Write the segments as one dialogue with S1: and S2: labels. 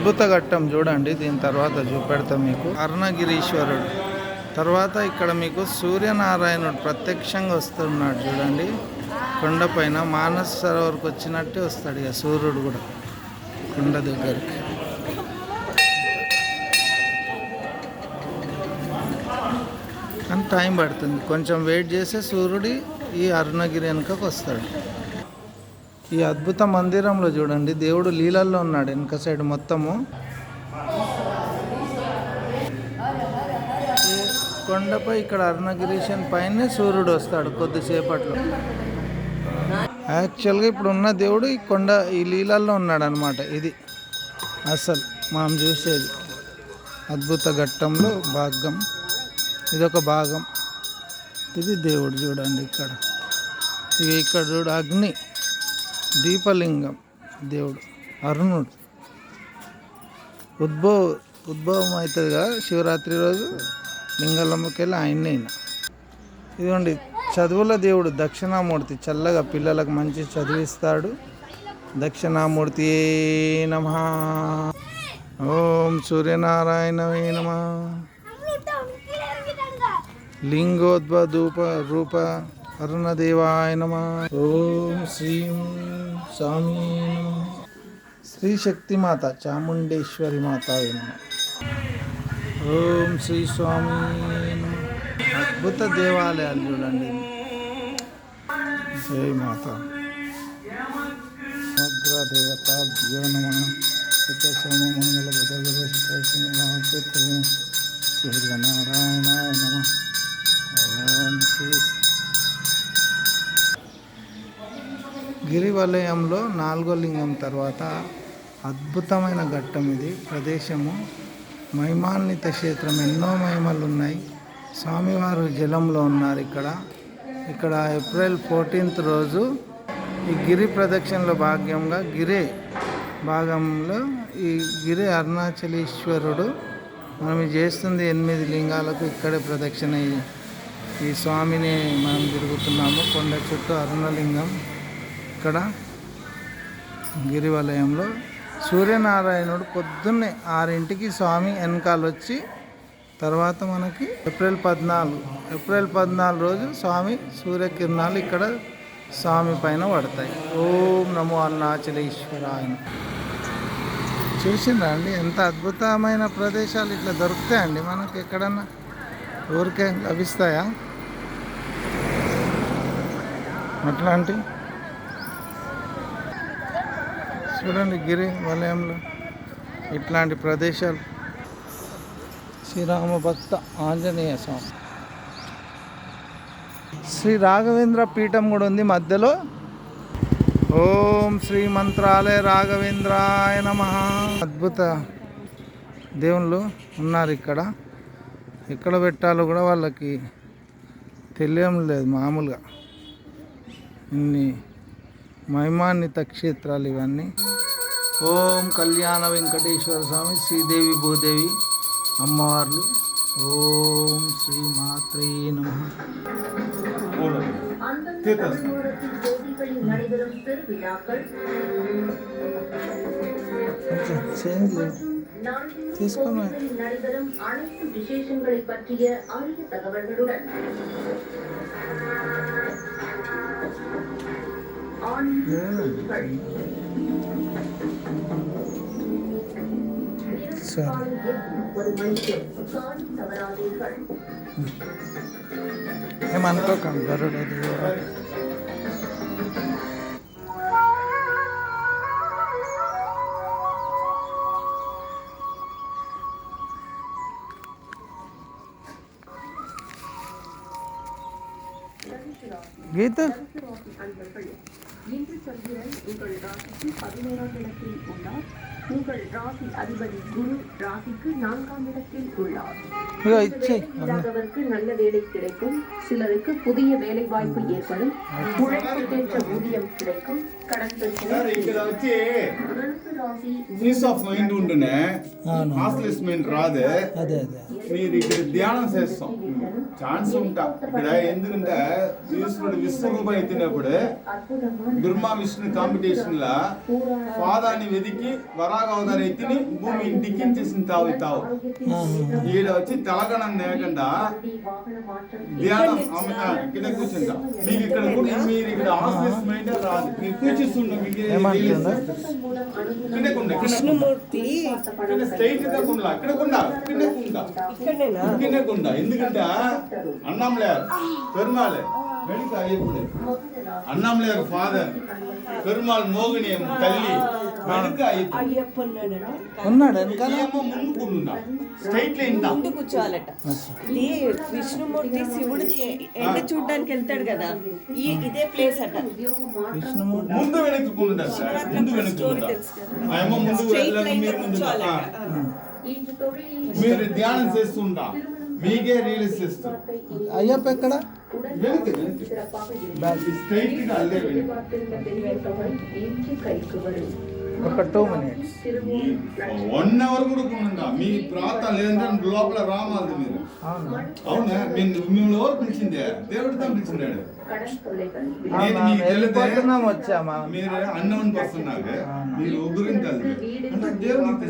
S1: అద్భుత ఘట్టం చూడండి. దీని తర్వాత చూపెడతాం మీకు. అరుణగిరీశ్వరుడు తర్వాత ఇక్కడ మీకు సూర్యనారాయణుడు ప్రత్యక్షంగా వస్తున్నాడు చూడండి. కొండపైన మానస సరోవర్కి వచ్చినట్టే వస్తాడు ఇక సూర్యుడు కూడా కొండ దగ్గరికి. కానీ టైం పడుతుంది, కొంచెం వెయిట్ చేస్తే సూర్యుడి ఈ అరుణగిరి వెనుకకు వస్తాడు. ఈ అద్భుత మందిరంలో చూడండి దేవుడు లీలల్లో ఉన్నాడు. వెనుక సైడ్ మొత్తము కొండపై ఇక్కడ అరుణగిరీషన్ పైనే సూర్యుడు వస్తాడు కొద్దిసేపట్లో. యాక్చువల్గా ఇప్పుడు ఉన్న దేవుడు ఈ కొండ ఈ లీలల్లో ఉన్నాడు అనమాట. ఇది అసలు మనం చూసేది అద్భుత ఘట్టంలో భాగం. ఇదొక భాగం. ఇది దేవుడు చూడండి ఇక్కడ. ఇక ఇక్కడ చూడు అగ్ని దీపలింగం దేవుడు అరుణుడు. ఉద్భవం అవుతుంది కదా శివరాత్రి రోజు లింగంలోకి వెళ్ళి ఆయన్నే. ఇదిగోండి చదువుల దేవుడు దక్షిణామూర్తి. చల్లగా పిల్లలకు మంచి చదివిస్తాడు. దక్షిణామూర్తి నమః. ఓం సూర్యనారాయణవే నమః. లింగోద్భూప రూప అరుణదేవాయ నమః. ఓం శ్రీం స్వామి నమః. శ్రీ శక్తిమాత చాముండేశ్వరి మాతాయ నమః. ఓం శ్రీ స్వామి నమః. అద్భుత దేవాలయాలు చూడండి. జై మాత. అగ్రదేవతాభ్యో నమః. సోమ మంగళ సూర్యనారాయణాయ నమః. ఓం శ్రీ గిరివలయంలో 4వ లింగం తర్వాత అద్భుతమైన ఘట్టం ఇది. ప్రదేశము మహిమాన్విత క్షేత్రం. ఎన్నో మహిమలు ఉన్నాయి. స్వామివారు జలంలో ఉన్నారు ఇక్కడ ఏప్రిల్ 14th రోజు ఈ గిరి ప్రదక్షిణలో భాగ్యంగా భాగంలో ఈ గిరి అరుణాచలేశ్వరుడు మనం చేస్తుంది 8 లింగాలకు ఇక్కడే ప్రదక్షిణ. ఈ స్వామిని మనం తిరుగుతున్నాము. కొండ చుట్టూ అరుణలింగం ఇక్కడ గిరివలయంలో. సూర్యనారాయణుడు పొద్దున్నే 6ంటికి స్వామి వెనకాల వచ్చి తర్వాత మనకి ఏప్రిల్ 14 రోజు స్వామి సూర్యకిరణాలు ఇక్కడ స్వామి పైన పడతాయి. ఓం నమో అరుణాచలేశ్వరాయ. చూసిందా అండి ఎంత అద్భుతమైన ప్రదేశాలు ఇట్లా దొరుకుతాయండి మనకి. ఎక్కడన్నా ఊరికే లభిస్తాయా అట్లాంటి? చూడండి గిరి వలయంలో ఇట్లాంటి ప్రదేశాలు. శ్రీరామ భక్త ఆంజనేయ స్వామి. శ్రీ రాఘవేంద్ర పీఠం కూడా ఉంది మధ్యలో. ఓం శ్రీ మంత్రాలయ రాఘవేంద్రాయ నమః. అద్భుత దేవుళ్ళు ఉన్నారు ఇక్కడ. ఎక్కడ పెట్టాలో కూడా వాళ్ళకి తెలియడం లేదు మామూలుగా. ఇన్ని మహిమాన్విత క్షేత్రాలు ఇవన్నీ. ఓం కళ్యాణ వెంకటేశ్వర స్వామి, శ్రీదేవి భూదేవి అమ్మవార్లు. ఓం శ్రీ మాత్రే నమః. తీసుకోండి.
S2: நடைபெறும் அனைத்து விசேஷங்களை பற்றிய அரிய தகவல்களுடன்
S1: ఏమనుకోకండి గరుడు கீதா
S2: இன்று சொல்கிறேன். உங்கள் ராசிக்கு 11ஆம் இடத்தில் உள்ளார். உங்கள் ராசி அதிபதி குரு ராசிக்கு 4ஆம் இடத்தில் உள்ளார். இல்லாதவருக்கு நல்ல வேலை கிடைக்கும். சிலருக்கு புதிய வேலை வாய்ப்பு ஏற்படும். உழைப்புக்கேற்ற ஊதியம் கிடைக்கும். கடன் பிரச்சனை రాశి
S3: పీస్ ఆఫ్ మైండ్ ఉంటేనే
S1: అవును.
S3: హాస్టలిస్మెంట్ రాదే.
S1: అదే అదే
S3: మీరు ఇక్కడ ధ్యానం చేస్తాం ఛాన్స్ ఉంటా ఇక్కడ. ఎందుకంటే ఈశ్వరుడు విశ్వరూపం ఎత్తినప్పుడు బ్రహ్మ విష్ణు కాంపిటీషన్ లా పాదాన్ని వెతికి వరాగ అవతారం ఎత్తిని భూమి ఇంటికి చేసిన తావు ఈడ వచ్చి తెలగడం లేకుండా ధ్యానం కింద కూర్చుంటా. మీకు ఇక్కడ కూడా మీరు ఇక్కడ హాస్టలిస్మెంట్ రాదు. మీరు కూర్చిస్తుంటాం
S4: విష్ణుమూర్తి
S3: స్ట్రైట్ గా కుండా ఇక్కడ కుండా కుండా. ఎందుకంటే అన్నం లేరు పెరుమాళే వెనుక అయ్యప్పుడు అన్నం లేరు ఫాదర్ పెరుమాళ్ మోగిని తల్లి వెనుక
S4: అయ్యప్ప
S1: ఉన్నాడు వెనకాల
S3: ముందుకున్నా స్ట్రైట్ లైన్
S4: ముందు కూర్చోవాలట. ఇది విష్ణుమూర్తి శివుడిది ఎండ చూడడానికి వెళ్తాడు కదా, ఇదే ప్లేస్ అట.
S1: విష్ణుమూర్తి
S3: ముందు వెనుకుంటా సార్. ముందు వెనుకుంటా ఏమో ముందు మీరు ముందు మీరు ధ్యానం చేస్తుంటా మీకే రియలైజ్ చేస్తారు.
S1: అయ్యప్ప ఎక్కడ
S3: వెనుక స్ట్రైట్ గా అల్లే వెనుక
S1: ఒక 2 minutes
S3: 1 hour కూడా కొనుందా మీ ప్రాంతం లేదంటే లోపల రామాలి మీరు. అవునా మిమ్మల్ని ఎవరు పిలిచిందే? దేవుడితో పిలిచిండాడు.
S1: వెళ్ళిపోతున్నాం వచ్చామా
S3: మీరు అన్నవన్ పర్సన్ మీరు గురించాలి అంటే దేవుడికి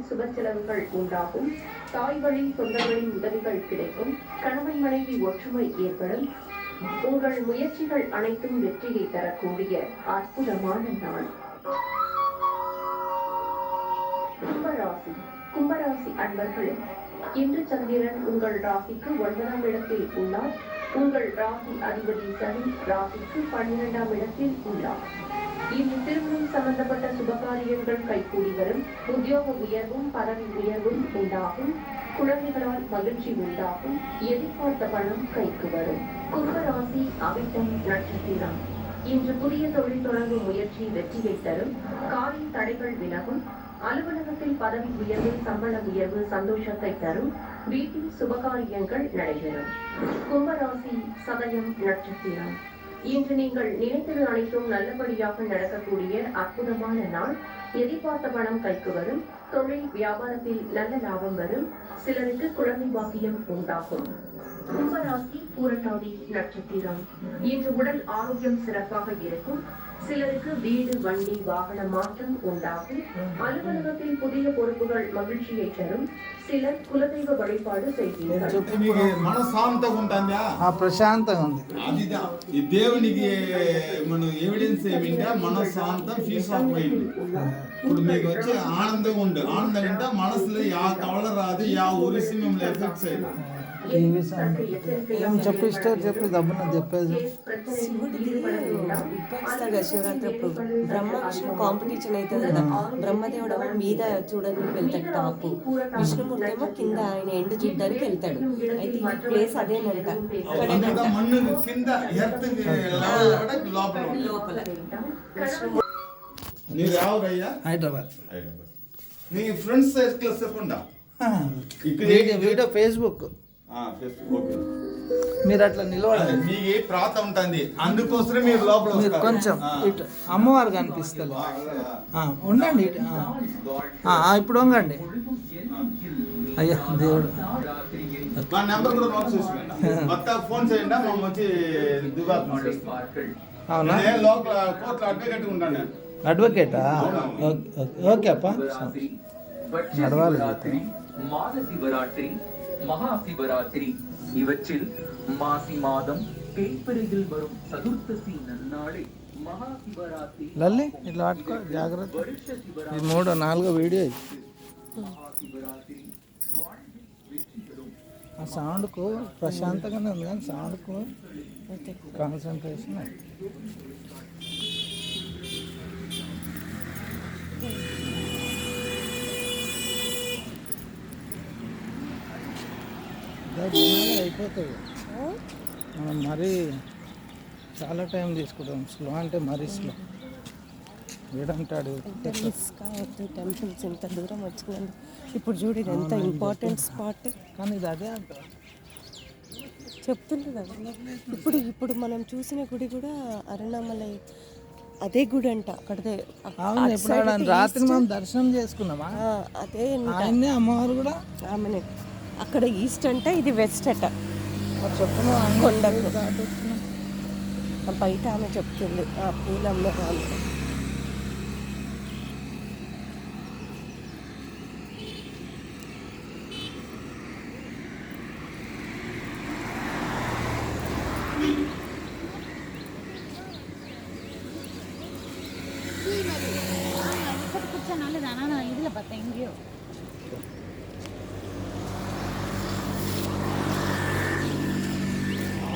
S2: சுப செலவுகள் உண்டாகும். தாய் வழி சொந்தங்களின் உதவிகள் கிடைக்கும். கணவன் மனைவி ஒற்றுமை ஏற்படும். உங்கள் முயற்சிகள் அனைத்தும் வெற்றியை தரக்கூடிய அற்புதமான நாள். கும்பராசி அன்பர்களே, இன்று சந்திரன் உங்கள் ராசிக்கு 9ஆம் இடத்தில் உள்ளார். உங்கள் ராசி அதிபதி சனி ராசிக்கு 12ஆம் இடத்தில் உள்ளார். இன்று திருமணம் சம்பந்தப்பட்ட சுபகாரியங்கள் கைகூடி வரும். உத்தியோக உயர்வும் பதவி உயர்வும் உண்டாகும். குழந்தைகளால் மகிழ்ச்சி உண்டாகும். எதிர்பார்த்த பணம் கைக்கு வரும். கும்பராசி அவிட்டம் நட்சத்திரம். இன்று புதிய தொழில் தொடங்கும் முயற்சி வெற்றியை தரும். காரிய தடைகள் விலகும். அலுவலகத்தில் பதவி உயர்வு சம்பள உயர்வு சந்தோஷத்தை தரும். வீட்டில் சுபகாரியங்கள் நடைபெறும். கும்பராசி சதயம் நட்சத்திரம். இன்று நீங்கள் நினைத்தது அனைத்தும் நல்லபடியாக நடக்கக்கூடிய அற்புதமான நாள். எதிர்பார்த்த பணம் கைக்கு வரும். தொழில் வியாபாரத்தில் நல்ல லாபம் வரும். சிலருக்கு குழந்தை பாக்கியம் உண்டாகும். கும்பராசி பூரட்டாதி நட்சத்திரம். இன்று உடல் ஆரோக்கியம் சிறப்பாக இருக்கும். சிலருக்கு வீடு வண்டி வாகன மாற்றம் உண்டாகும். அலுவலகத்தில் புதிய பொறுப்புகள் மகிழ்ச்சியை தரும். சிலர் குலதெய்வ வழிபாடு செய்வீர்கள்.
S3: మనశాంతంగా ఉంటుందా?
S1: ప్రశాంతంగా ఉంది.
S3: అదిదా ఈ దేవునికి మన ఎవిడెన్స్ ఏమింటే మనశాంతం పీస్ ఆఫ్ మైండ్. ఇప్పుడు మీకు వచ్చి ఆనందంగా ఉండు. ఆనందంగా అంటే మనసులో యా కవల రాదు, యా ఊరిసి మిమ్మల్ని ఎఫెక్ట్స్ అయ్యింది.
S1: ఏం చెప్పు ఇష్టం చెప్పి దబ్బున చెప్పేది.
S4: శివుడిది ఉపయోగిస్తారు కదా శివరాత్రి అప్పుడు. బ్రహ్మ విష్ణు కాంపిటీషన్ అవుతుంది కదా, బ్రహ్మదేవుడు ఏమో మీద చూడడానికి వెళ్తాడు టాప్, విష్ణుమూర్తి ఏమో కింద ఆయన ఎండు చూడడానికి వెళ్తాడు. అయితే ఈ ప్లేస్ అదేనంట,
S3: అంతా మన్ను కింద ఎర్త్
S4: లోపల.
S3: మీరు ఎవరయ్యా?
S1: హైదరాబాద్.
S3: మీ ఫ్రెండ్స్ సర్కిల్ చెప్పండా?
S1: Video Facebook. మీరు అట్లా నిలబడాలి.
S3: మీకు ప్రాంతం ఉంటుంది, అందుకోసమే మీరు లోపల
S1: మీరు కొంచెం ఇటు అమ్మవారు కనిపిస్తారు. ఉండండి ఇప్పుడు వంగండి. అయ్యా దేవుడు
S3: మా నెంబర్ కూడా నోట్ చేసుకోండి. మొత్తం ఫోన్ చేయండి, మా వచ్చి
S1: అవునా?
S3: లోపల కోర్టులో అడ్వకేట్ ఉంటాను.
S1: అడ్వకేటా? ఓకే అప్ప నడవాలి.
S5: மாத சிவராத்திரி மகா சிவராத்திரி இவற்றில் மாசி மாதம் தேய்பிறையில் வரும் சதுர்த்தசி நன்னாளே மகா சிவராத்திரி.
S1: లల్లి ఇట్లా పట్టుకో జాగ్రత్త. ఈ 3-4 వీడియో. ఆ సౌండ్కు ప్రశాంతంగానే ఉంది కానీ సౌండ్కు కాన్సన్ట్రేషన్. అయిపోతుంది. మనం మరీ చాలా టైం తీసుకుంటాం. స్లో అంటే మరీ స్లో. వీడంటాడు
S4: కావద్దు టెంపుల్స్ ఇంత దూరం వచ్చిందండి. ఇప్పుడు చూడు ఇది ఎంత ఇంపార్టెంట్ స్పాట్.
S1: కానీ ఇది అదే అంటారు
S4: చెప్తుంది కదా. ఇప్పుడు మనం చూసిన గుడి కూడా అరుణామలై అదే గుడి అంట అక్కడ
S1: అవును, ఎప్పుడు రాత్రి మనం దర్శనం చేసుకున్నామా?
S4: అదే
S1: ఆయన్నే అమ్మవారు కూడా.
S4: ఆమెనే అక్కడ ఈస్ట్ అంట, ఇది వెస్ట్ అట.
S1: చెప్పను
S4: కొండకు బయట ఆమె చెప్తుంది ఆ పూలు అమ్మే వాళ్ళు.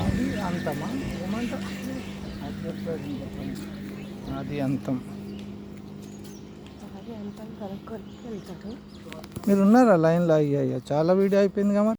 S1: అది అంతమా ఏమంటారు? అది అంతం.
S4: అది అంతం కనుక్కొని వెళ్తారు.
S1: మీరు ఉన్నారా లైన్లో? అయ్యా చాలా వీడియో అయిపోయింది కదా.